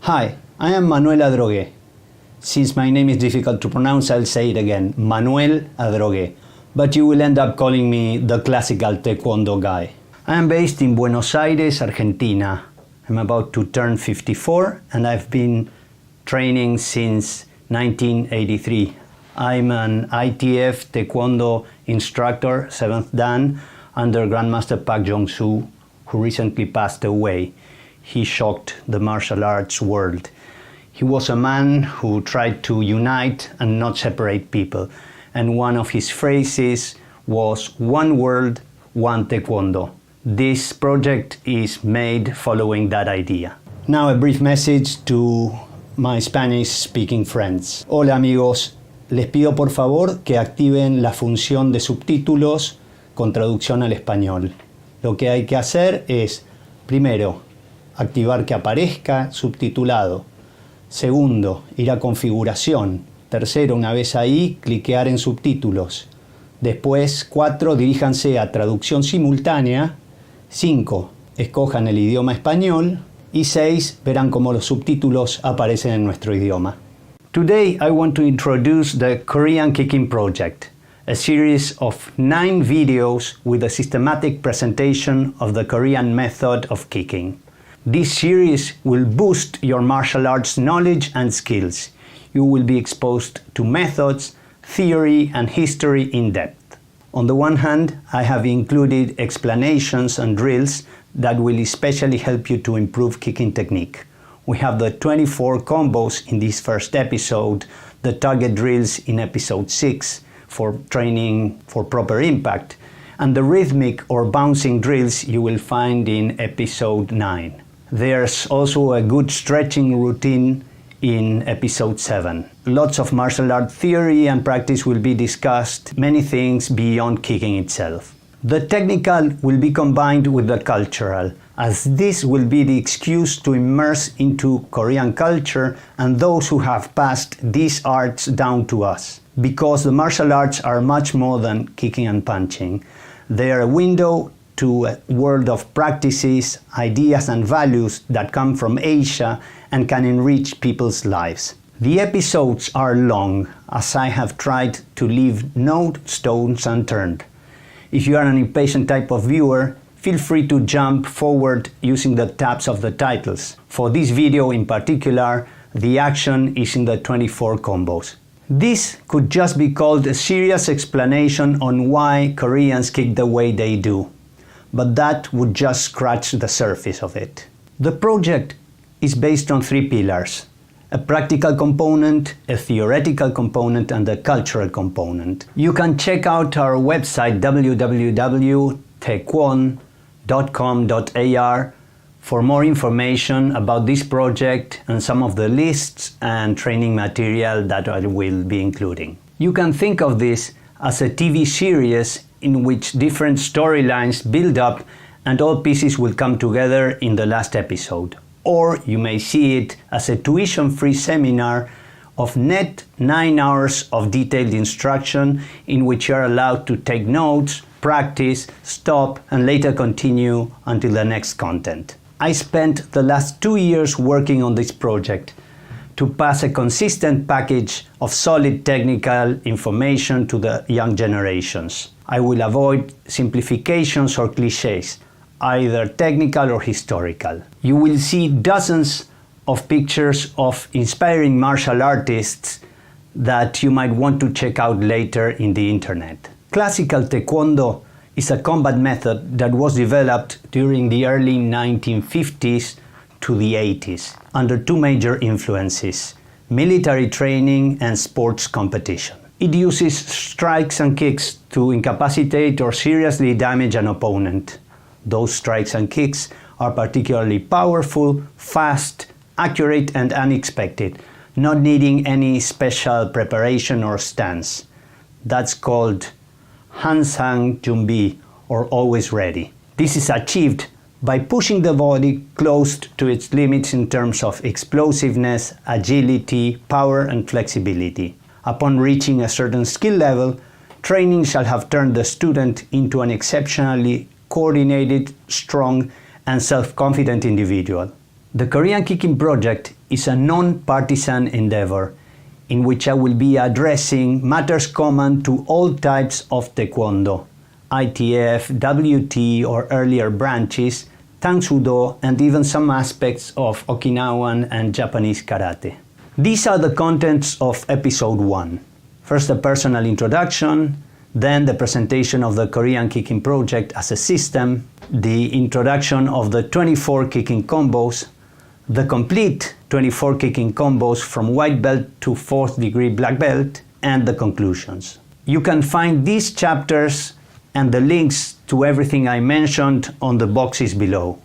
Hi, I am Manuel Adrogupé. Since my name is difficult to pronounce, I'll say it again, Manuel Adrogupé, but you will end up calling me the classical Taekwondo guy. I am based in Buenos Aires, Argentina. I'm about to turn 54 and I've been training since 1983. I'm an ITF Taekwondo instructor, 7th Dan, under Grandmaster Pak Jong-soo, who recently passed away. He shocked the martial arts world. He was a man who tried to unite and not separate people. And one of his phrases was, "One world, one Taekwondo." This project is made following that idea. Now a brief message to my Spanish-speaking friends. Hola amigos, les pido por favor que activen la función de subtítulos con traducción al español. Lo que hay que hacer es, primero, activar que aparezca subtitulado. Segundo, ir a configuración. Tercero, una vez ahí, cliquear en subtítulos. Después, 4, diríjanse a traducción simultánea. 5, escojan el idioma español. Y 6, verán cómo los subtítulos aparecen en nuestro idioma. Today I want to introduce the Korean Kicking Project, a series of 9 videos with a systematic presentation of the Korean method of kicking. This series will boost your martial arts knowledge and skills. You will be exposed to methods, theory and history in depth. On the one hand, I have included explanations and drills that will especially help you to improve kicking technique. We have the 24 combos in this first episode, the target drills in episode 6 for training for proper impact, and the rhythmic or bouncing drills you will find in episode 9. There's also a good stretching routine in episode 7. Lots of martial art theory and practice will be discussed, many things beyond kicking itself. The technical will be combined with the cultural, as this will be the excuse to immerse into Korean culture and those who have passed these arts down to us. Because the martial arts are much more than kicking and punching. They are a window to a world of practices, ideas and values that come from Asia and can enrich people's lives. The episodes are long, as I have tried to leave no stones unturned. If you are an impatient type of viewer, feel free to jump forward using the tabs of the titles. For this video in particular, the action is in the 24 combos. This could just be called a serious explanation on why Koreans kick the way they do, but that would just scratch the surface of it. The project is based on 3 pillars: a practical component, a theoretical component, and a cultural component. You can check out our website www.taekwon.com.ar for more information about this project and some of the lists and training material that I will be including. You can think of this as a TV series in which different storylines build up and all pieces will come together in the last episode. Or you may see it as a tuition-free seminar of net 9 hours of detailed instruction in which you are allowed to take notes, practice, stop, and later continue until the next content. I spent the last 2 years working on this project to pass a consistent package of solid technical information to the young generations. I will avoid simplifications or clichés, either technical or historical. You will see dozens of pictures of inspiring martial artists that you might want to check out later in the internet. Classical Taekwondo is a combat method that was developed during the early 1950s to the 80s under 2 major influences: military training and sports competition. It uses strikes and kicks to incapacitate or seriously damage an opponent. Those strikes and kicks are particularly powerful, fast, accurate and unexpected, not needing any special preparation or stance. That's called Hansang Jumbi, or always ready. This is achieved by pushing the body close to its limits in terms of explosiveness, agility, power and flexibility. Upon reaching a certain skill level, training shall have turned the student into an exceptionally coordinated, strong and self-confident individual. The Korean Kicking Project is a non-partisan endeavor in which I will be addressing matters common to all types of Taekwondo, ITF, WT or earlier branches, Tang-Soo-Do, and even some aspects of Okinawan and Japanese karate. These are the contents of episode 1. First, a personal introduction, then the presentation of the Korean kicking project as a system, the introduction of the 24 kicking combos, the complete 24 kicking combos from white belt to 4th degree black belt, and the conclusions. You can find these chapters and the links to everything I mentioned on the boxes below.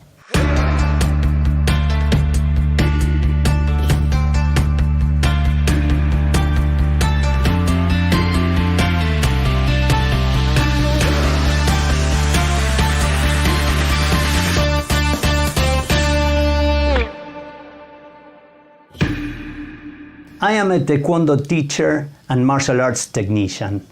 I am a Taekwondo teacher and martial arts technician.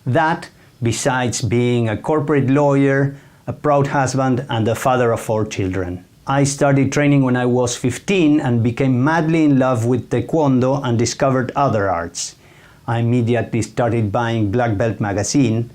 That, besides being a corporate lawyer, a proud husband, and the father of 4 children. I started training when I was 15 and became madly in love with Taekwondo and discovered other arts. I immediately started buying Black Belt magazine,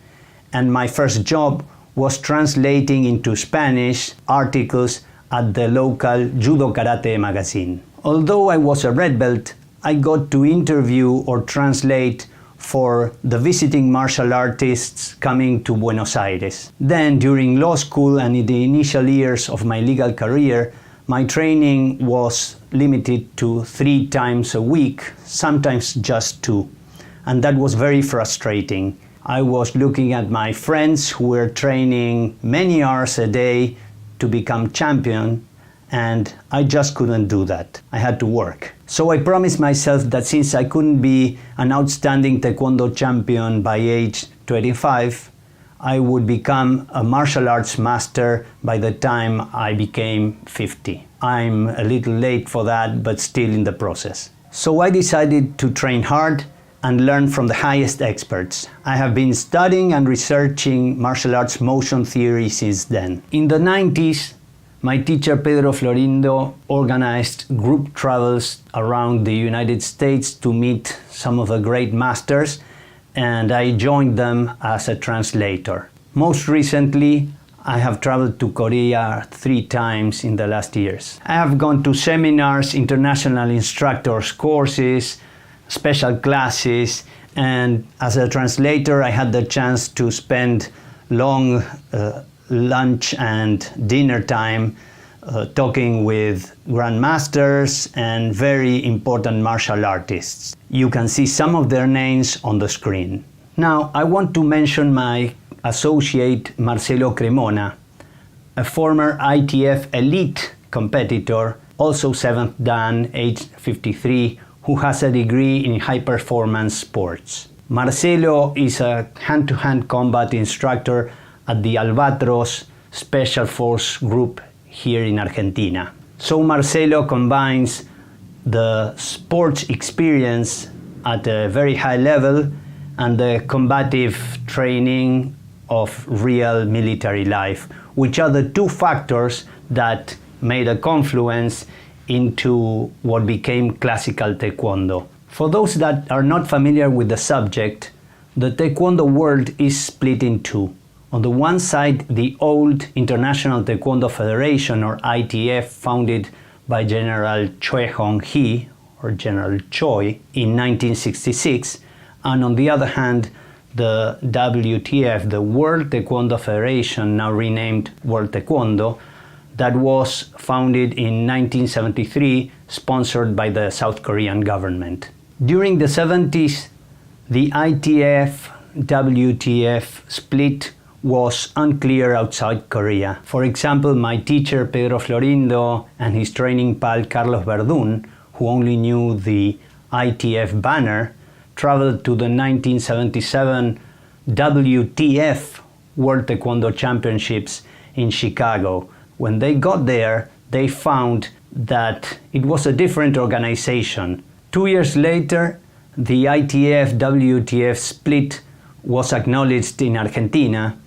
and my first job was translating into Spanish articles at the local Judo Karate magazine. Although I was a red belt, I got to interview or translate for the visiting martial artists coming to Buenos Aires. Then, during law school and in the initial years of my legal career, my training was limited to 3 times a week, sometimes just 2. And that was very frustrating. I was looking at my friends who were training many hours a day to become champion, and I just couldn't do that. I had to work. So I promised myself that since I couldn't be an outstanding Taekwondo champion by age 25, I would become a martial arts master by the time I became 50. I'm a little late for that, but still in the process. So I decided to train hard and learn from the highest experts. I have been studying and researching martial arts motion theory since then. In the 90s, my teacher Pedro Florindo organized group travels around the United States to meet some of the great masters, and I joined them as a translator. Most recently, I have traveled to Korea 3 times in the last years. I have gone to seminars, international instructors courses, special classes, and as a translator I had the chance to spend long lunch and dinner time talking with grandmasters and very important martial artists. You can see some of their names on the screen. Now I want to mention my associate Marcelo Cremona, a former ITF elite competitor, also 7th Dan, age 53, who has a degree in high performance sports. Marcelo is a hand-to-hand combat instructor at the Albatros Special Force Group here in Argentina. So Marcelo combines the sports experience at a very high level and the combative training of real military life, which are the 2 factors that made a confluence into what became classical Taekwondo. For those that are not familiar with the subject, the Taekwondo world is split in 2. On the one side, the old International Taekwondo Federation, or ITF, founded by General Choi Hong-hee, or General Choi, in 1966, and on the other hand, the WTF, the World Taekwondo Federation, now renamed World Taekwondo, that was founded in 1973, sponsored by the South Korean government. During the 70s, the ITF-WTF split was unclear outside Korea. For example, my teacher Pedro Florindo and his training pal Carlos Verdún, who only knew the ITF banner, traveled to the 1977 WTF World Taekwondo Championships in Chicago. When they got there, they found that it was a different organization. 2 years later, the ITF-WTF split was acknowledged in Argentina,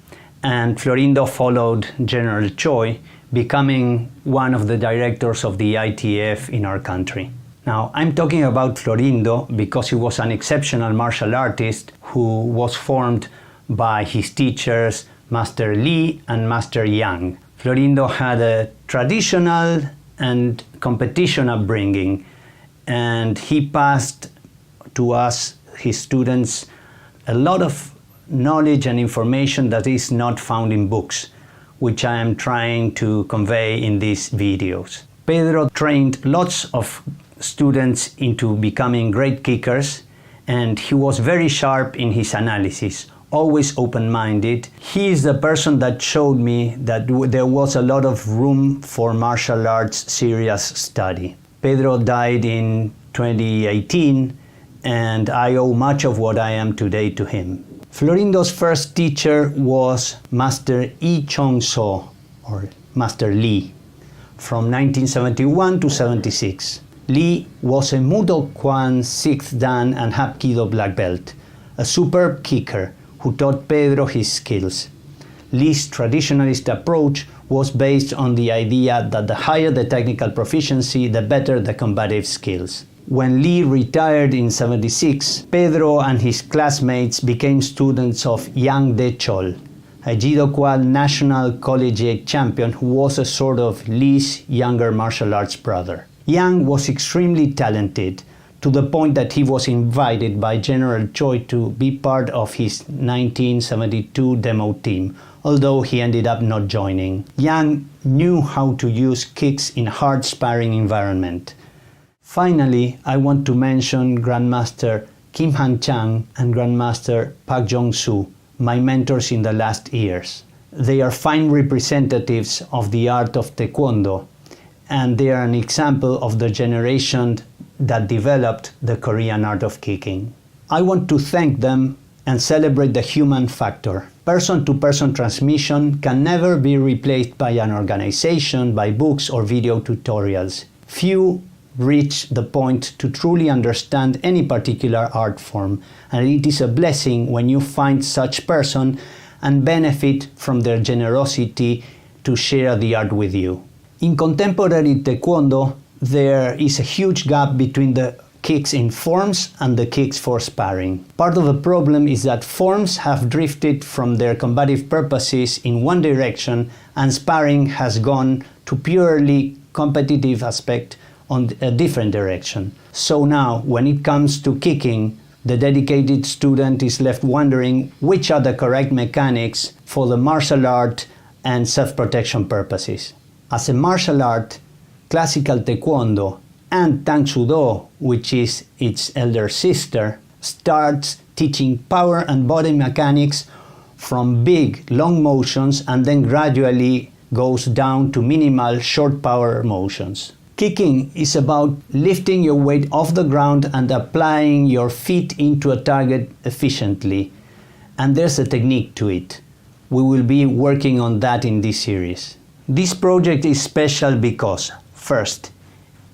and Florindo followed General Choi, becoming one of the directors of the ITF in our country. Now, I'm talking about Florindo because he was an exceptional martial artist who was formed by his teachers, Master Lee and Master Yang. Florindo had a traditional and competition upbringing, and he passed to us, his students, a lot of knowledge and information that is not found in books, which I am trying to convey in these videos. Pedro trained lots of students into becoming great kickers, and he was very sharp in his analysis, always open-minded. He is the person that showed me that there was a lot of room for martial arts serious study. Pedro died in 2018, and I owe much of what I am today to him. Florindo's first teacher was Master Yi Chong-so, or Master Lee, from 1971 to 76. Lee was a Mudo Kwan 6th Dan and HapKiDo black belt, a superb kicker who taught Pedro his skills. Lee's traditionalist approach was based on the idea that the higher the technical proficiency, the better the combative skills. When Lee retired in 76, Pedro and his classmates became students of Yang De Chol, a Jido Kwan national collegiate champion who was a sort of Lee's younger martial arts brother. Yang was extremely talented, to the point that he was invited by General Choi to be part of his 1972 demo team, although he ended up not joining. Yang knew how to use kicks in hard sparring environment. Finally, I want to mention Grandmaster Kim Han Chang and Grandmaster Pak Jong-soo, my mentors in the last years. They are fine representatives of the art of Taekwondo, and they are an example of the generation that developed the Korean art of kicking. I want to thank them and celebrate the human factor. Person-to-person transmission can never be replaced by an organization, by books or video tutorials. Few reach the point to truly understand any particular art form, and it is a blessing when you find such person and benefit from their generosity to share the art with you. In contemporary Taekwondo, there is a huge gap between the kicks in forms and the kicks for sparring. Part of the problem is that forms have drifted from their combative purposes in one direction, and sparring has gone to purely competitive aspect on a different direction. So now, when it comes to kicking, the dedicated student is left wondering which are the correct mechanics for the martial art and self-protection purposes. As a martial art, classical Taekwondo and Tang Soo Do, which is its elder sister, starts teaching power and body mechanics from big, long motions and then gradually goes down to minimal, short power motions. Kicking is about lifting your weight off the ground and applying your feet into a target efficiently. And there's a technique to it. We will be working on that in this series. This project is special because, first,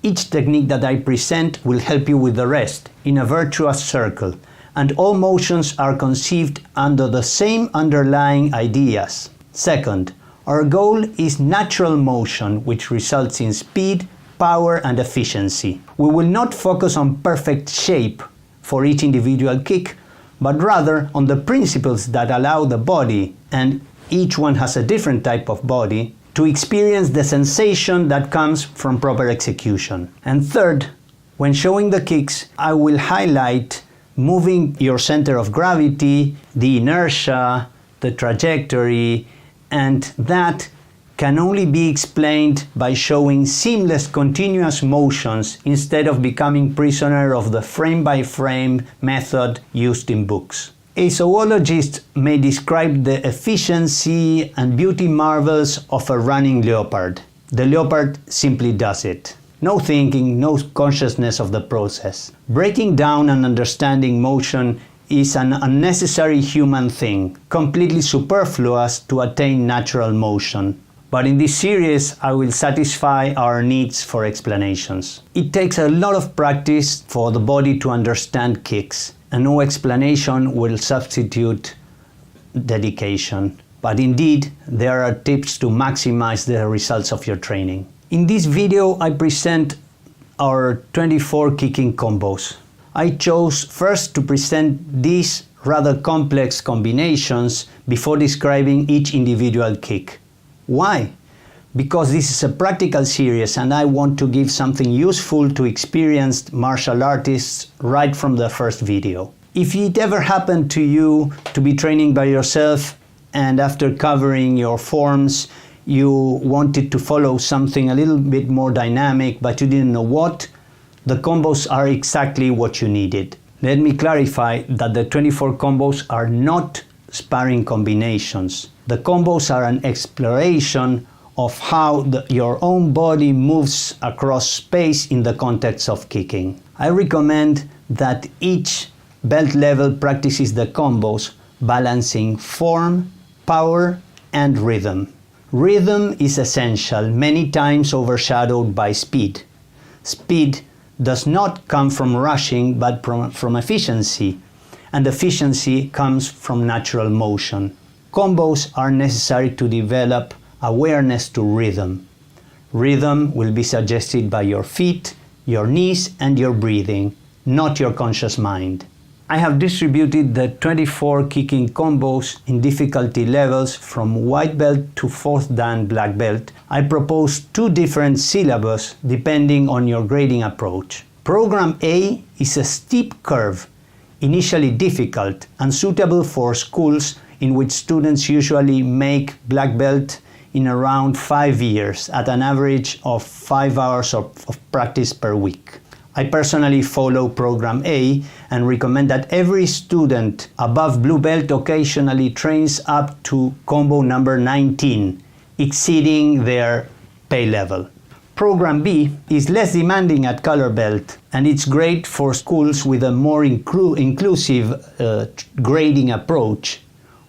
each technique that I present will help you with the rest in a virtuous circle, and all motions are conceived under the same underlying ideas. Second, our goal is natural motion, which results in speed, power and efficiency. We will not focus on perfect shape for each individual kick, but rather on the principles that allow the body, and each one has a different type of body, to experience the sensation that comes from proper execution. And third, when showing the kicks, I will highlight moving your center of gravity, the inertia, the trajectory, and that can only be explained by showing seamless continuous motions instead of becoming prisoner of the frame-by-frame method used in books. A zoologist may describe the efficiency and beauty marvels of a running leopard. The leopard simply does it. No thinking, no consciousness of the process. Breaking down and understanding motion is an unnecessary human thing, completely superfluous to attain natural motion. But in this series, I will satisfy our needs for explanations. It takes a lot of practice for the body to understand kicks, and no explanation will substitute dedication. But indeed, there are tips to maximize the results of your training. In this video, I present our 24 kicking combos. I chose first to present these rather complex combinations before describing each individual kick. Why? Because this is a practical series and I want to give something useful to experienced martial artists right from the first video. If it ever happened to you to be training by yourself and after covering your forms you wanted to follow something a little bit more dynamic but you didn't know what, the combos are exactly what you needed. Let me clarify that the 24 combos are not sparring combinations. The combos are an exploration of how your own body moves across space in the context of kicking. I recommend that each belt level practices the combos, balancing form, power, and rhythm. Rhythm is essential, many times overshadowed by speed. Speed does not come from rushing, but from efficiency, and efficiency comes from natural motion. Combos are necessary to develop awareness to rhythm. Rhythm will be suggested by your feet, your knees, and your breathing, not your conscious mind. I have distributed the 24 kicking combos in difficulty levels from white belt to 4th dan black belt. I propose 2 different syllabus depending on your grading approach. Program A is a steep curve, initially difficult and suitable for schools in which students usually make black belt in around 5 years at an average of 5 hours of practice per week. I personally follow Program A and recommend that every student above blue belt occasionally trains up to combo number 19, exceeding their pay level. Program B is less demanding at color belt and it's great for schools with a more inclusive grading approach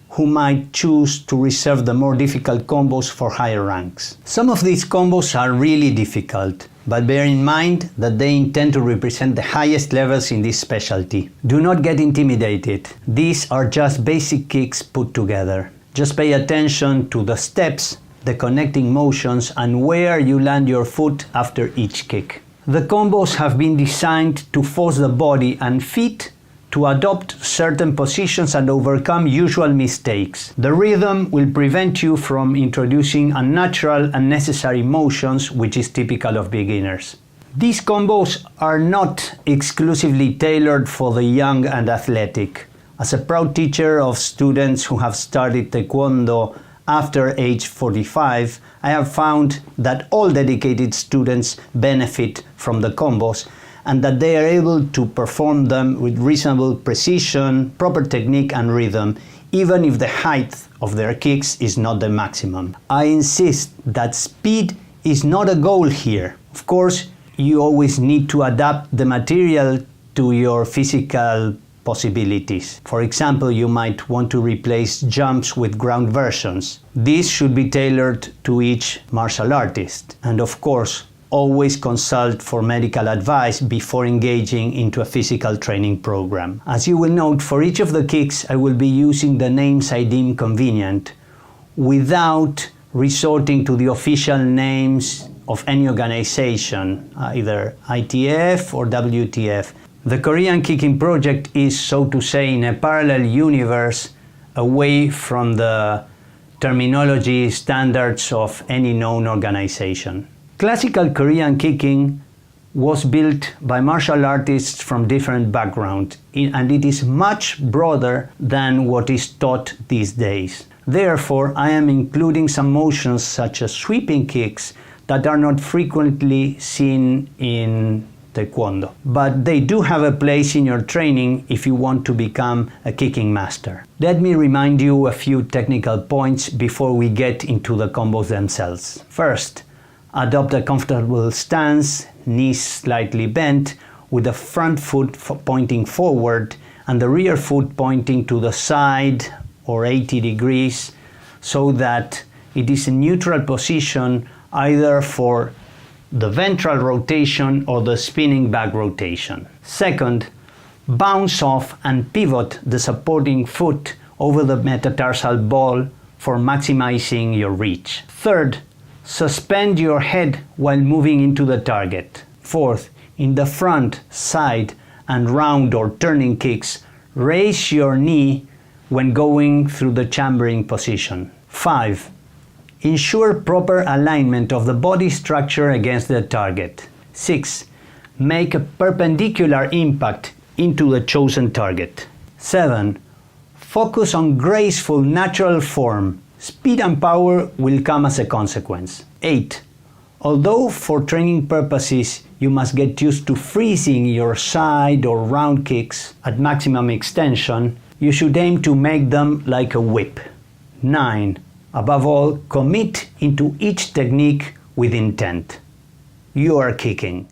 who might choose to reserve the more difficult combos for higher ranks. Some of these combos are really difficult, but bear in mind that they intend to represent the highest levels in this specialty. Do not get intimidated. These are just basic kicks put together. Just pay attention to the steps, the connecting motions, and where you land your foot after each kick. The combos have been designed to force the body and feet to adopt certain positions and overcome usual mistakes. The rhythm will prevent you from introducing unnatural, unnecessary motions, which is typical of beginners. These combos are not exclusively tailored for the young and athletic. As a proud teacher of students who have started Taekwondo after age 45, I have found that all dedicated students benefit from the combos and that they are able to perform them with reasonable precision, proper technique and rhythm, even if the height of their kicks is not the maximum. I insist that speed is not a goal here. Of course, you always need to adapt the material to your physical possibilities. For example, you might want to replace jumps with ground versions. This should be tailored to each martial artist. And of course, always consult for medical advice before engaging into a physical training program. As you will note, for each of the kicks I will be using the names I deem convenient without resorting to the official names of any organization, either ITF or WTF. The Korean Kicking Project is, so to say, in a parallel universe away from the terminology standards of any known organization. Classical Korean kicking was built by martial artists from different backgrounds, and it is much broader than what is taught these days. Therefore, I am including some motions such as sweeping kicks that are not frequently seen in Taekwondo. But they do have a place in your training if you want to become a kicking master. Let me remind you a few technical points before we get into the combos themselves. First, adopt a comfortable stance, knees slightly bent, with the front foot pointing forward and the rear foot pointing to the side or 80 degrees, so that it is in neutral position either for the ventral rotation or the spinning back rotation. Second, bounce off and pivot the supporting foot over the metatarsal ball for maximizing your reach. Third, suspend your head while moving into the target. Fourth, In the front, side, and round or turning kicks, raise your knee when going through the chambering position. 5. Ensure proper alignment of the body structure against the target. 6. Make a perpendicular impact into the chosen target. 7. Focus on graceful natural form. Speed and power will come as a consequence. 8. Although for training purposes you must get used to freezing your side or round kicks at maximum extension, you should aim to make them like a whip. 9. Above all, commit into each technique with intent. You are kicking.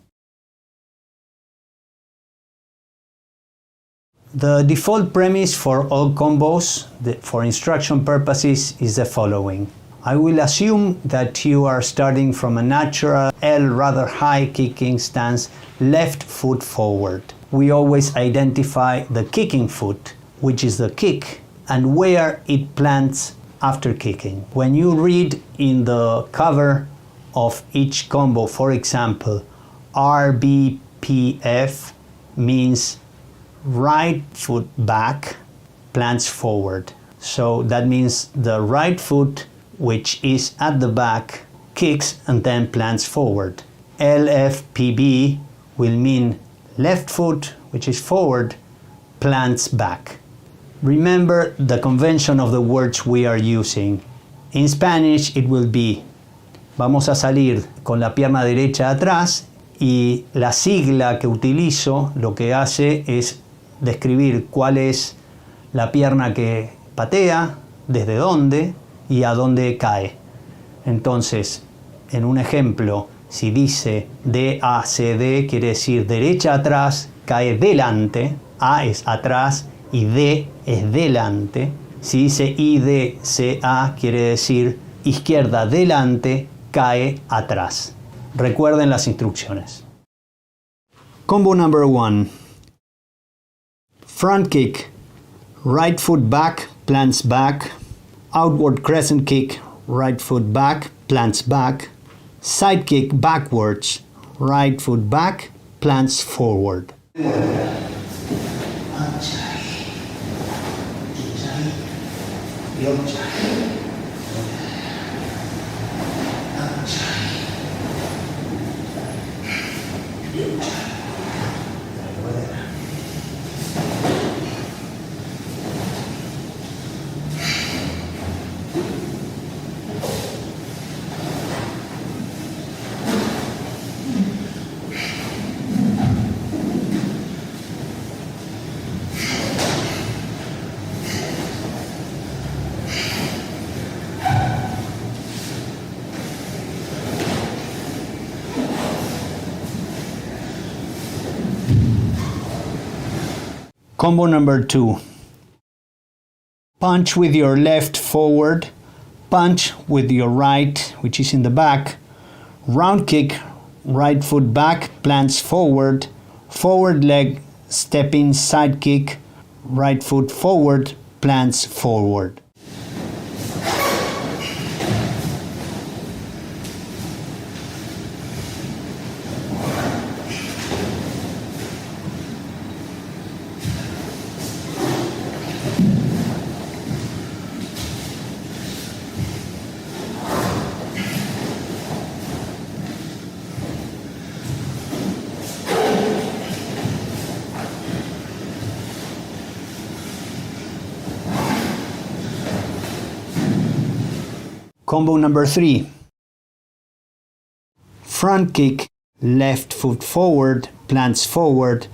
The default premise for all combos for instruction purposes is the following. I will assume that you are starting from a natural L rather high kicking stance, left foot forward. We always identify the kicking foot, which is the kick, and where it plants after kicking. When you read in the cover of each combo, for example, RBPF means right foot back, plants forward. So that means the right foot, which is at the back, kicks and then plants forward. LFPB will mean left foot, which is forward, plants back. Remember the convention of the words we are using. In Spanish it will be, vamos a salir con la pierna derecha atrás, y la sigla que utilizo lo que hace es describir cuál es la pierna que patea, desde dónde y a dónde cae. Entonces, en un ejemplo, si dice DACD, quiere decir derecha atrás, cae delante, A es atrás y D es delante. Si dice IDCA, quiere decir izquierda delante, cae atrás. Recuerden las instrucciones. Combo number 1. Front kick, right foot back, plants back. Outward crescent kick, right foot back, plants back. Side kick backwards, right foot back, plants forward. Combo number 2. Punch with your left forward, punch with your right, which is in the back, round kick, right foot back, plants forward, forward leg, stepping side kick, right foot forward, plants forward. Combo number 3. Front kick, left foot forward, plants forward,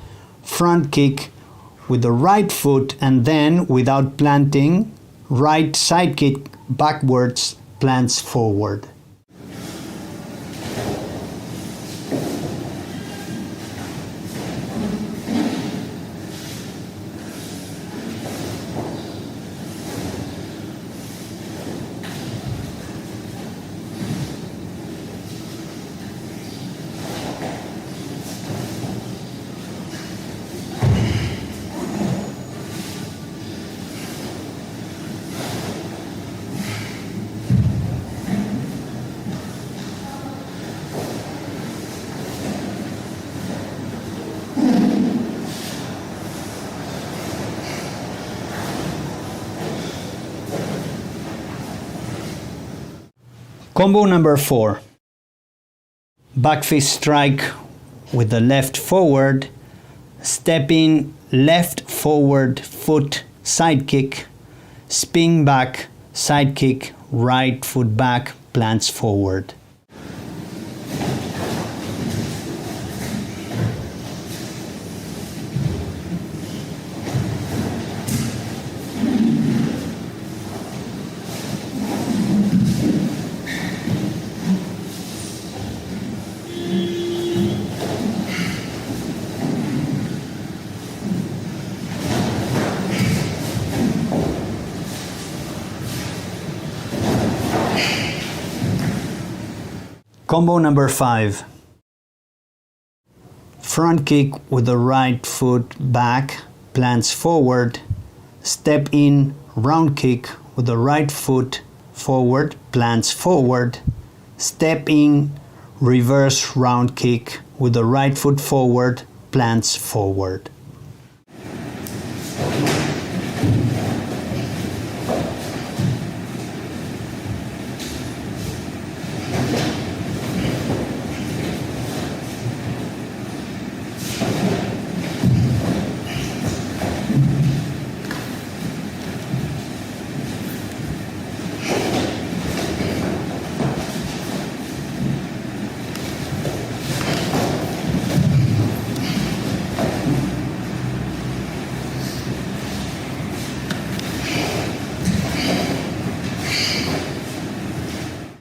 front kick with the right foot and then, without planting, right side kick backwards, plants forward. Combo number 4. Back fist strike with the left forward, step in, left forward foot, side kick, spin back, side kick, right foot back, plants forward. Combo number 5. Front kick with the right foot back, plants forward, step in, round kick with the right foot forward, plants forward, step in, reverse round kick with the right foot forward, plants forward.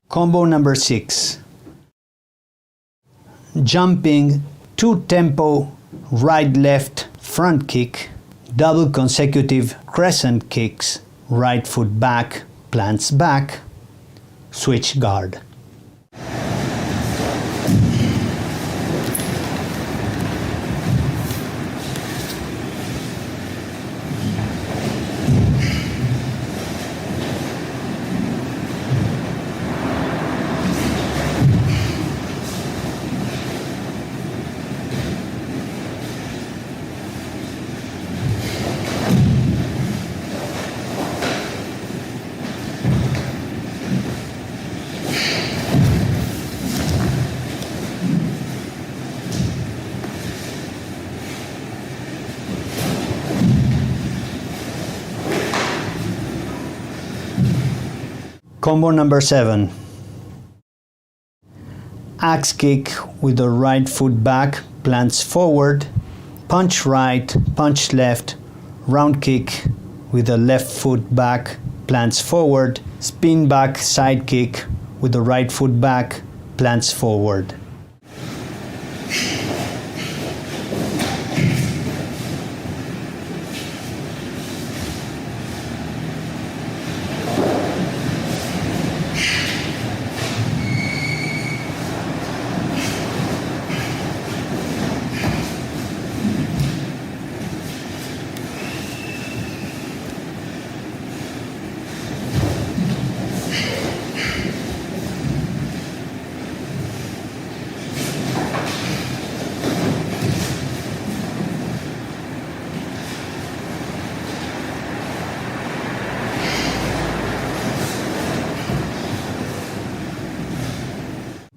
Combo number 6. Jumping 2-tempo right-left front kick, double consecutive crescent kicks, right foot back, plants back, switch guard. Combo number 7. Axe kick with the right foot back, plants forward, punch right, punch left, round kick with the left foot back, plants forward, spin back, side kick with the right foot back, plants forward.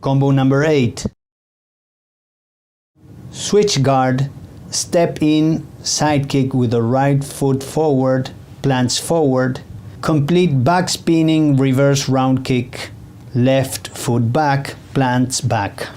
Combo number 8. Switch guard, step in, side kick with the right foot forward, plants forward, complete back spinning reverse round kick, left foot back, plants back.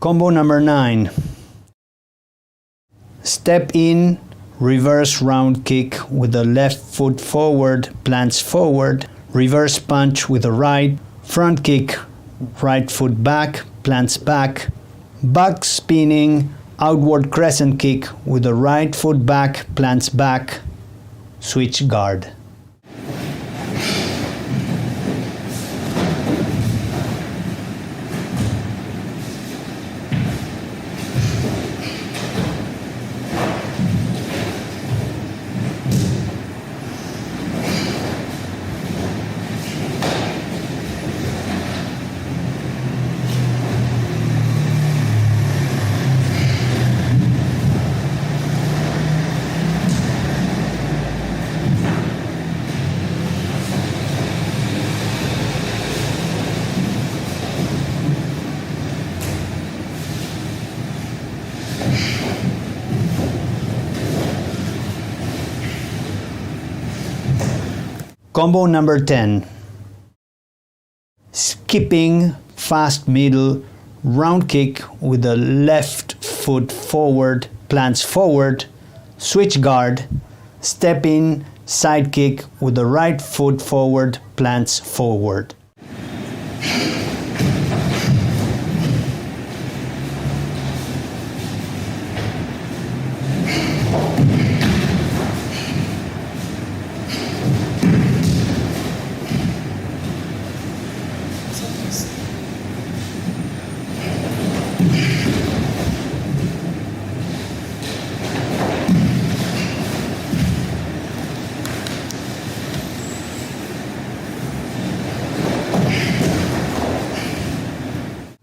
Combo number 9. Step in, reverse round kick with the left foot forward, plants forward, reverse punch with the right, front kick, right foot back, plants back, back spinning, outward crescent kick with the right foot back, plants back, switch guard. Combo number 10. Skipping fast middle round kick with the left foot forward, plants forward, switch guard, step in, side kick with the right foot forward, plants forward.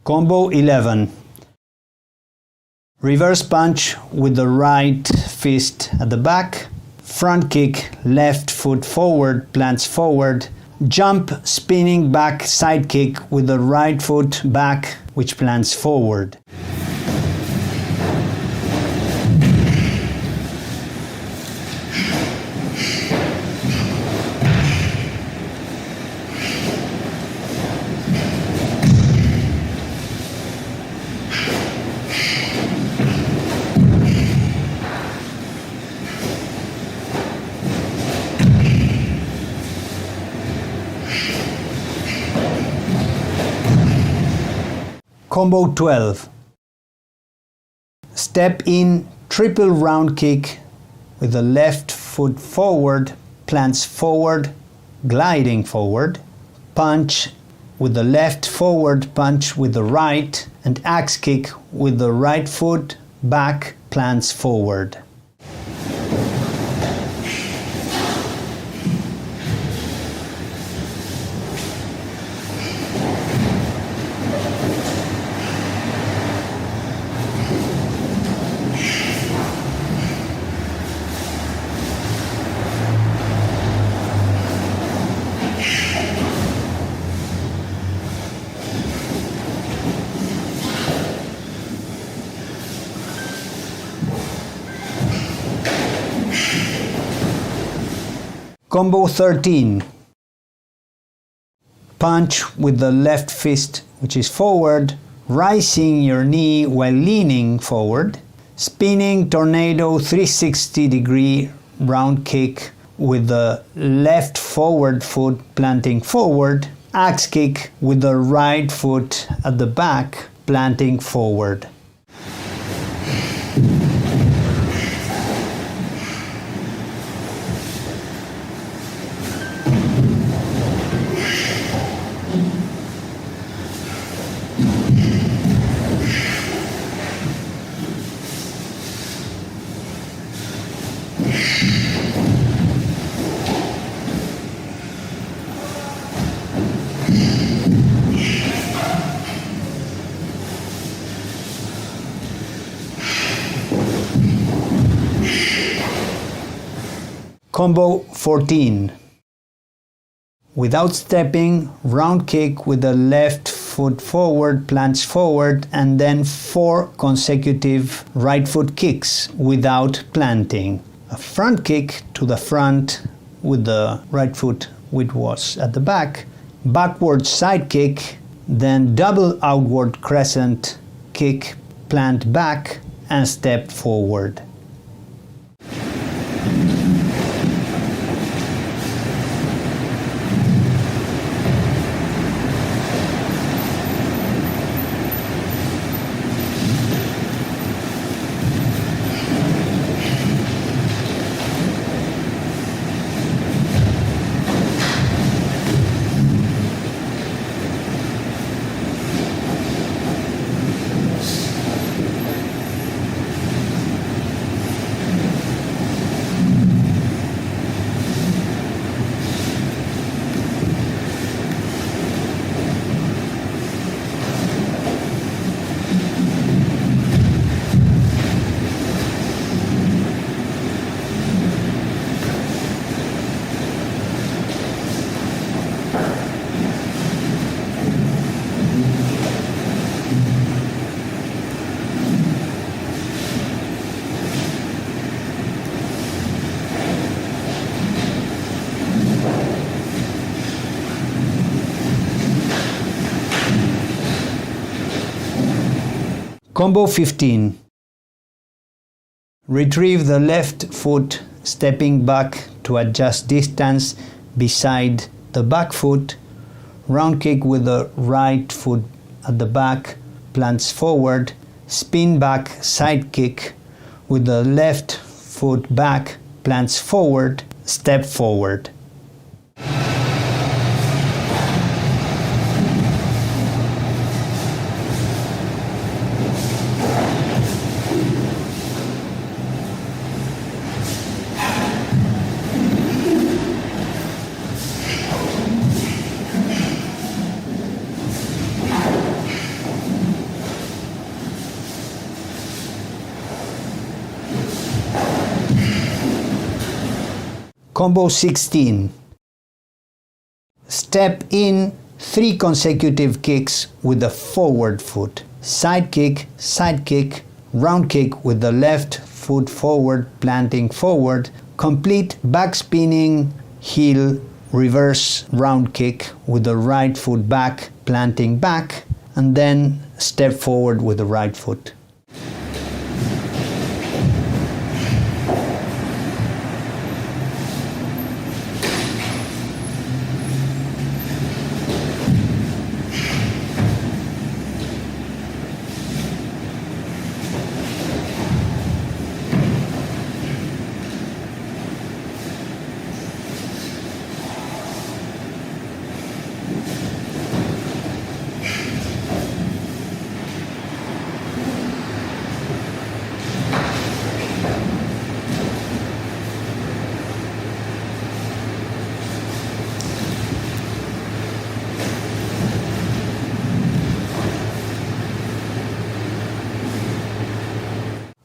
Combo 11. Reverse punch with the right fist at the back, front kick, left foot forward, plants forward, jump, spinning back side kick with the right foot back, which plants forward. Combo 12. Step in, triple round kick with the left foot forward, plants forward, gliding forward, punch with the left forward, punch with the right, and axe kick with the right foot back, plants forward. Combo 13. Punch with the left fist, which is forward, rising your knee while leaning forward, spinning tornado 360-degree round kick with the left forward foot planting forward, axe kick with the right foot at the back planting forward. Combo 14. Without stepping, round kick with the left foot forward, plants forward, and then 4 consecutive right foot kicks without planting. A front kick to the front with the right foot which was at the back, backward side kick, then double outward crescent kick, plant back, and step forward. Combo 15. Retrieve the left foot, stepping back to adjust distance beside the back foot. Round kick with the right foot at the back, plants forward. Spin back side kick with the left foot back, plants forward, step forward. Combo 16. Step in 3 consecutive kicks with the forward foot. Side kick, round kick with the left foot forward, planting forward. Complete back spinning heel, reverse round kick with the right foot back, planting back, and then step forward with the right foot.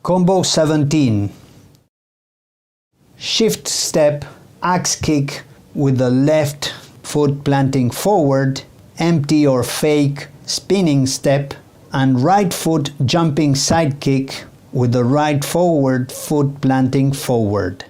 Combo 17. Shift step, axe kick with the left foot planting forward, empty or fake spinning step, and right foot jumping side kick with the right forward foot planting forward.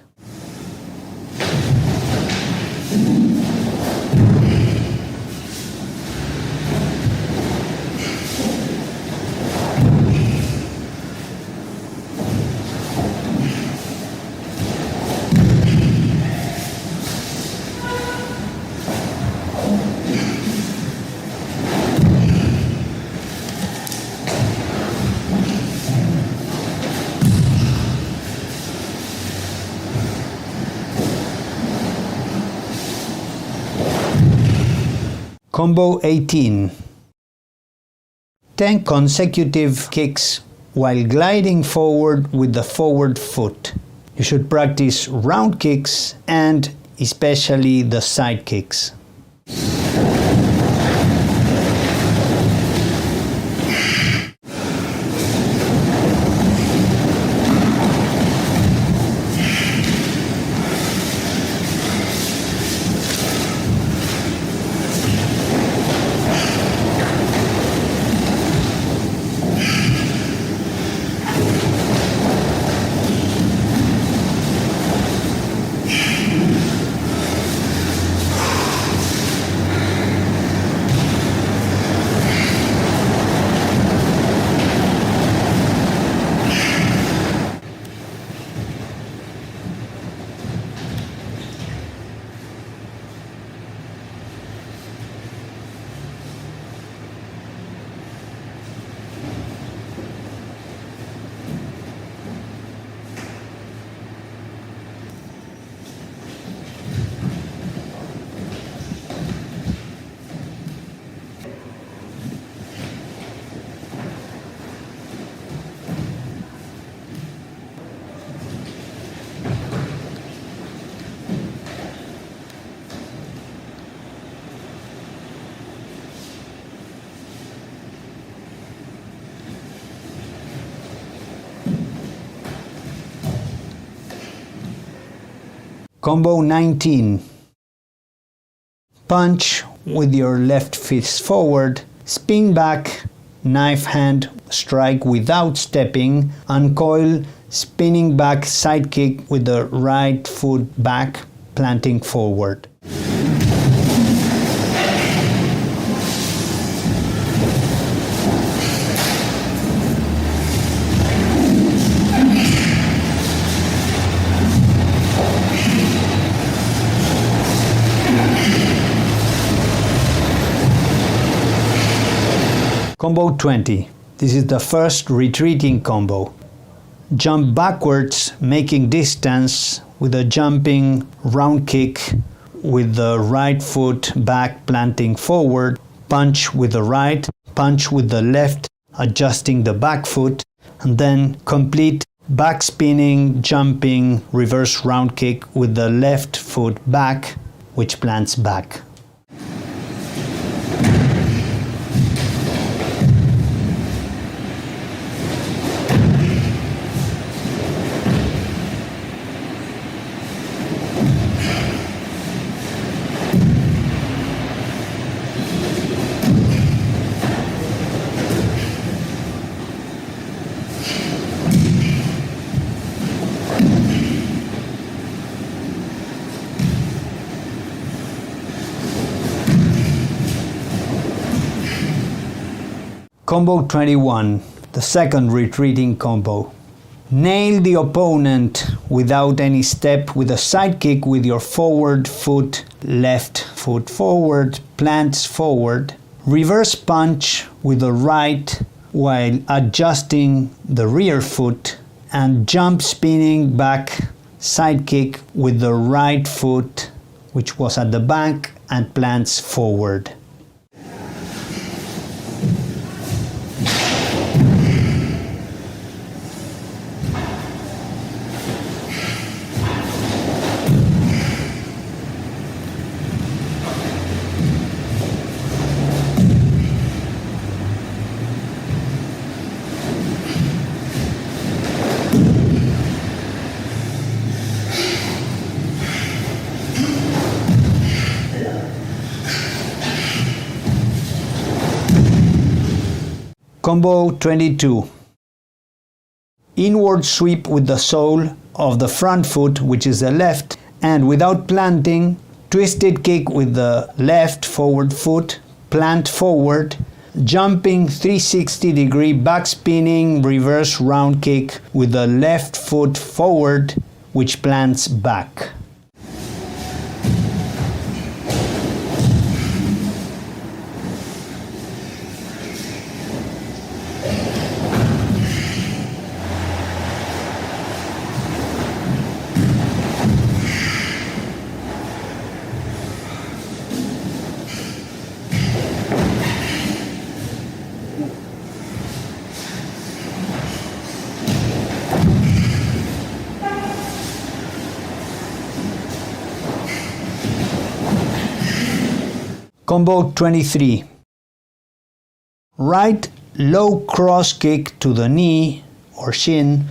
Combo 18. 10 consecutive kicks while gliding forward with the forward foot. You should practice round kicks and especially the side kicks. Combo 19. Punch with your left fist forward, spin back, knife hand, strike without stepping, uncoil, spinning back side kick with the right foot back, planting forward. Combo 20. This is the first retreating combo. Jump backwards, making distance with a jumping round kick with the right foot back planting forward, punch with the right, punch with the left, adjusting the back foot, and then complete back spinning, jumping, reverse round kick with the left foot back, which plants back. Combo 21, the second retreating combo. Nail the opponent without any step with a side kick with your forward foot, left foot forward, plants forward, reverse punch with the right while adjusting the rear foot, and jump spinning back side kick with the right foot, which was at the back, and plants forward. Combo 22. Inward sweep with the sole of the front foot, which is the left, and without planting, twisted kick with the left forward foot, plant forward, jumping 360-degree back spinning reverse round kick with the left foot forward, which plants back. Combo 23. Right low cross kick to the knee or shin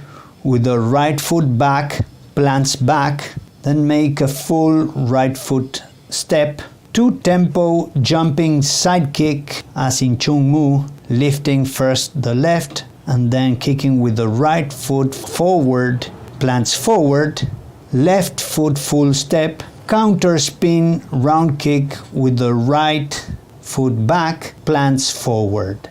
with the right foot back, plants back, then make a full right foot step. 2-tempo jumping side kick as in Chung Mu, lifting first the left and then kicking with the right foot forward, plants forward, left foot full step, counter spin round kick with the right foot back, plants forward.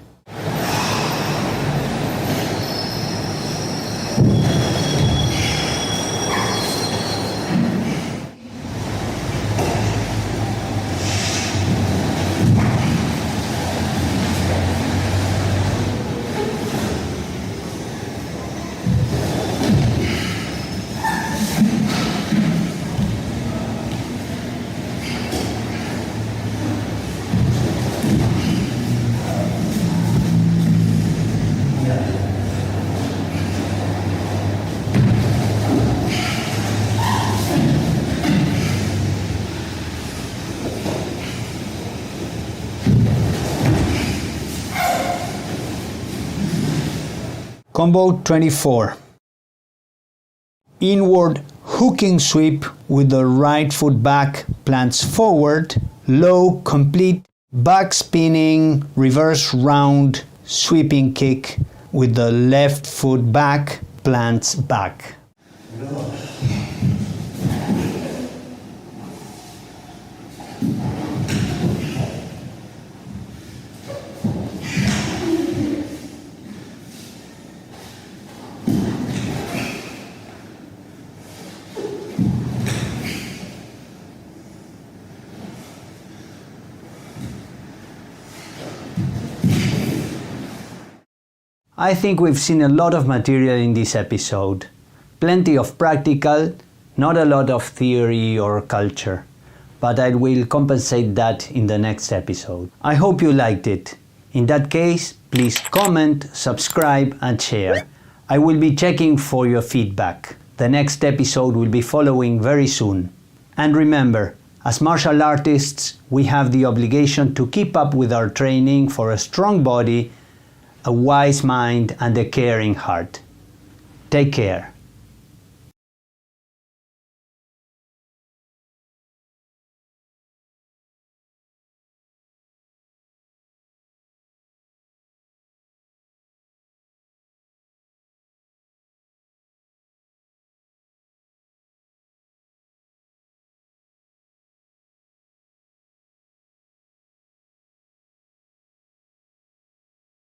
Combo 24. Inward hooking sweep with the right foot back, plants forward, low complete back spinning reverse round sweeping kick with the left foot back, plants back. I think we've seen a lot of material in this episode. Plenty of practical, not a lot of theory or culture. But I will compensate that in the next episode. I hope you liked it. In that case, please comment, subscribe and share. I will be checking for your feedback. The next episode will be following very soon. And remember, as martial artists, we have the obligation to keep up with our training for a strong body, a wise mind and a caring heart. Take care.